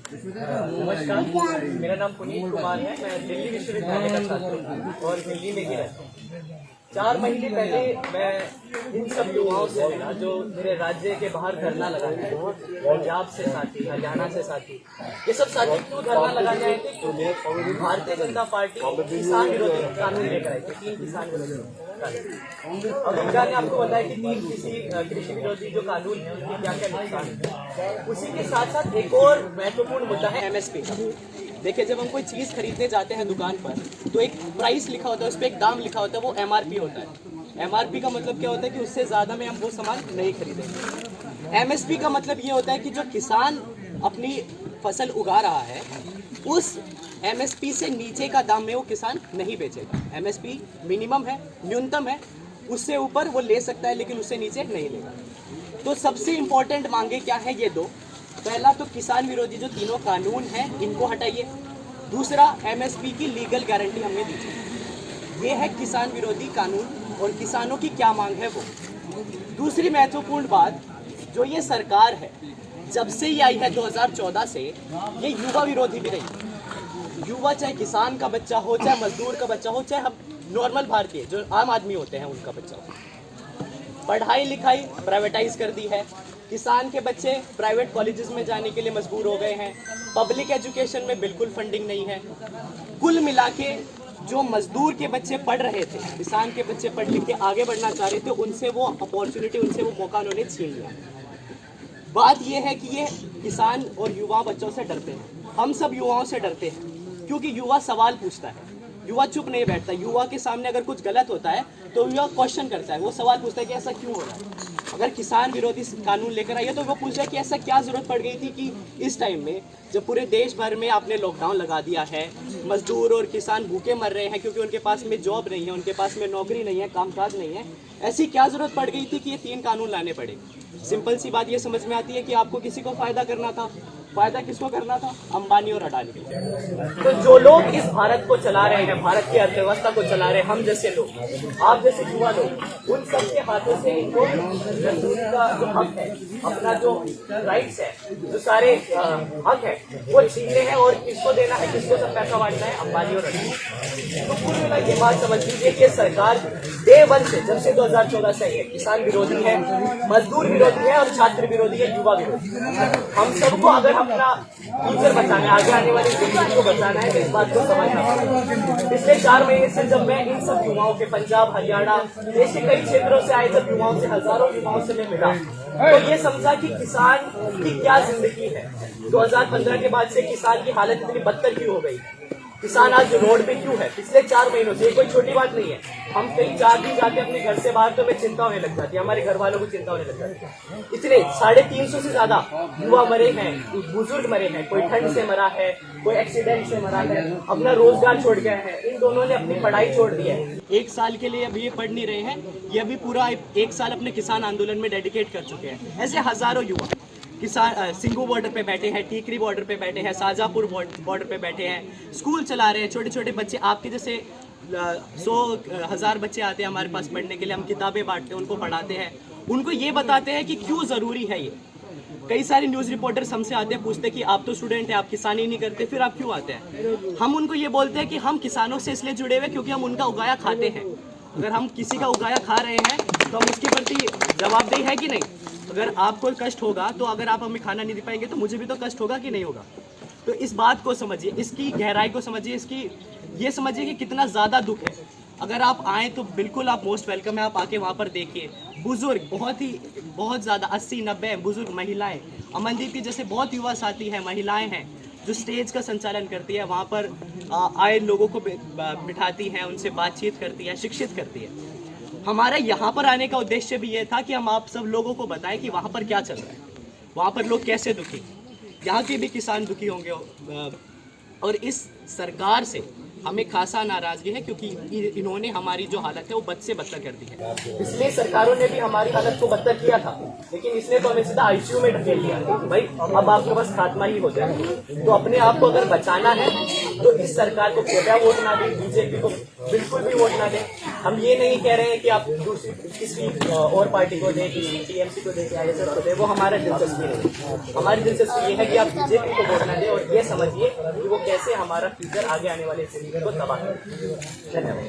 नमस्कार, मेरा नाम पुनीत कुमार है। मैं दिल्ली विश्वविद्यालय का छात्र हूँ और दिल्ली में ही रहता हूँ। 4 महीने पहले मैं इन सब युवाओं से मिला जो मेरे राज्य के बाहर धरना लगाने आए थे। पंजाब से साथी, हरियाणा से साथी। ये सब साथी क्यों धरना लगाने आए थे? क्योंकि भारतीय जनता पार्टी किसान विरोधी कानून लेकर आई थी, 3 किसान विरोधी कानून। अब इनका ने आपको बताया कि 3 कृषि विरोधी जो कानून है उनके क्या क्या नुकसान है। उसी के साथ साथ एक और महत्वपूर्ण मुद्दा है एमएसपी का। देखिए, जब हम कोई चीज़ खरीदने जाते हैं दुकान पर तो एक प्राइस लिखा होता है, उस पर एक दाम लिखा होता है, वो एमआरपी होता है। एमआरपी का मतलब क्या होता है कि उससे ज़्यादा में हम वो सामान नहीं खरीदेंगे। एमएसपी का मतलब ये होता है कि जो किसान अपनी फसल उगा रहा है उस एमएसपी से नीचे का दाम में वो किसान नहीं बेचेगा। एमएसपी मिनिमम है, न्यूनतम है, उससे ऊपर वो ले सकता है लेकिन उससे नीचे नहीं लेगा। तो सबसे इम्पोर्टेंट मांगे क्या है? ये दो। पहला तो किसान विरोधी जो तीनों कानून हैं इनको हटाइए। दूसरा, एमएसपी की लीगल गारंटी हमें दीजिए। ये है किसान विरोधी कानून और किसानों की क्या मांग है वो। दूसरी महत्वपूर्ण बात, जो ये सरकार है जब से ही आई है 2014 से, ये युवा विरोधी भी रही। युवा चाहे किसान का बच्चा हो, चाहे मजदूर का बच्चा हो, चाहे हम नॉर्मल भारतीय जो आम आदमी होते हैं उनका बच्चा हो, पढ़ाई लिखाई प्राइवेटाइज कर दी है। किसान के बच्चे प्राइवेट कॉलेजेस में जाने के लिए मजबूर हो गए हैं। पब्लिक एजुकेशन में बिल्कुल फंडिंग नहीं है। कुल मिला के जो मजदूर के बच्चे पढ़ रहे थे, किसान के बच्चे पढ़ लिख के आगे बढ़ना चाह रहे थे, उनसे वो अपॉर्चुनिटी, उनसे वो मौका उन्होंने छीन लिया। बात यह है कि ये किसान और युवा बच्चों से डरते हैं। हम सब युवाओं से डरते हैं क्योंकि युवा सवाल पूछता है, युवा चुप नहीं बैठता। युवा के सामने अगर कुछ गलत होता है तो युवा क्वेश्चन करता है, वो सवाल पूछता है कि ऐसा क्यों हो रहा है। अगर किसान विरोधी कानून लेकर आइए तो वो पूछ रहा है कि ऐसा क्या जरूरत पड़ गई थी कि इस टाइम में जब पूरे देश भर में आपने लॉकडाउन लगा दिया है, मजदूर और किसान भूखे मर रहे हैं क्योंकि उनके पास में जॉब नहीं है, उनके पास में नौकरी नहीं है, कामकाज नहीं है, ऐसी क्या जरूरत पड़ गई थी कि ये 3 कानून लाने पड़े? सिंपल सी बात ये समझ में आती है कि आपको किसी को फायदा करना था। फायदा किसको करना था? अंबानी और अडानी को। तो जो लोग इस भारत को चला रहे हैं, भारत की अर्थव्यवस्था को चला रहे हैं, हम जैसे लोग, आप जैसे युवा लोग, उन सबके हाथों से इनको मजदूरी का जो हक है, अपना जो राइट्स है, जो सारे हक है वो छीनने हैं। और किसको देना है, किसको सब पैसा बांटना है? अंबानी और अडानी। तो कुल मिला ये बात समझ लीजिए कि सरकार डे 1 से, जब से 2014 से है, किसान विरोधी है, मजदूर विरोधी है और छात्र विरोधी है, युवा विरोधी। हम सबको अगर अपना फ्यूचर बचाना है, आगे आने वाली जिंदगी को बचाना है, तो इस बात को समझना होगा। पिछले 4 महीने से जब मैं इन सब युवाओं के, पंजाब, हरियाणा, देश के कई क्षेत्रों से आए जब युवाओं से, हजारों युवाओं से मैं मिला, तो ये समझा कि किसान की क्या जिंदगी है। 2015 के बाद से किसान की हालत इतनी बदतर क्यों हो गई? किसान आज रोड पे क्यों है? पिछले 4 महीनों से, ये कोई छोटी बात नहीं है। हम कहीं 4 दिन जाते अपने घर से बाहर तो हमें चिंता होने लग जाती है, हमारे घर वालों को चिंता होने लग जाती है। इतने 350 से ज्यादा युवा मरे हैं, बुजुर्ग मरे हैं, कोई ठंड से मरा है, कोई एक्सीडेंट से मरा है, अपना रोजगार छोड़ गया है। इन दोनों ने अपनी पढ़ाई छोड़ दी है। 1 साल के लिए अभी ये पढ़ नहीं रहे हैं, ये अभी पूरा 1 साल अपने किसान आंदोलन में डेडिकेट कर चुके हैं। ऐसे हजारों युवा किसान सिंगू बॉर्डर पे बैठे हैं, टीकरी बॉर्डर पे बैठे हैं, शाहजहाँपुर बॉर्डर पे बैठे हैं, स्कूल चला रहे हैं। छोटे छोटे बच्चे, आपके जैसे 100,000 बच्चे आते हैं हमारे पास पढ़ने के लिए, हम किताबें बांटते हैं, उनको पढ़ाते हैं, उनको ये बताते हैं कि क्यों ज़रूरी है ये। कई सारे न्यूज़ रिपोर्टर्स हमसे आते हैं, पूछते हैं कि आप तो स्टूडेंट हैं, आप किसानी नहीं करते, फिर आप क्यों आते हैं? हम उनको ये बोलते हैं कि हम किसानों से इसलिए जुड़े हुए क्योंकि हम उनका उगाया खाते हैं। अगर हम किसी का उगाया खा रहे हैं तो हम उसके प्रति जवाबदेही है कि नहीं? अगर आपको कष्ट होगा तो अगर आप हमें खाना नहीं दे पाएंगे तो मुझे भी तो कष्ट होगा कि नहीं होगा? तो इस बात को समझिए, इसकी गहराई को समझिए, इसकी ये समझिए कि कितना ज़्यादा दुख है। अगर आप आएँ तो बिल्कुल आप मोस्ट वेलकम है, आप आके वहाँ पर देखिए। बुजुर्ग बहुत ज़्यादा 80-90 बुजुर्ग महिलाएं, अमनदीप की जैसे बहुत युवा साथी हैं, महिलाएं हैं जो स्टेज का संचालन करती है, वहाँ पर आए लोगों को बिठाती हैं, उनसे बातचीत करती है, शिक्षित करती है। हमारा यहाँ पर आने का उद्देश्य भी ये था कि हम आप सब लोगों को बताएं कि वहाँ पर क्या चल रहा है, वहाँ पर लोग कैसे दुखी, यहाँ के भी किसान दुखी होंगे। और इस सरकार से हमें खासा नाराजगी है क्योंकि इन्होंने हमारी जो हालत है वो बद से बदतर कर दी है। इसलिए सरकारों ने भी हमारी हालत को बदतर किया था, लेकिन इसने तो हमें सीधा आईसीयू में ढकेल दिया। भाई अब आपके पास खात्मा ही हो जाए, तो अपने आप को अगर बचाना है तो इस सरकार को कृपया वोट ना दें, बीजेपी को बिल्कुल भी वोट ना दें। हम ये नहीं कह रहे हैं कि आप दूसरी किसी और पार्टी को दें, किसी टीएमसी को दें, आईएसएफ को दें, वो हमारा दिलचस्पी नहीं। हमारी दिलचस्पी ये है कि आप बीजेपी को वोट ना दें और ये समझिए कि वो कैसे हमारा फ्यूचर आगे आने वाले जिंदगी को तबाह करें। धन्यवाद।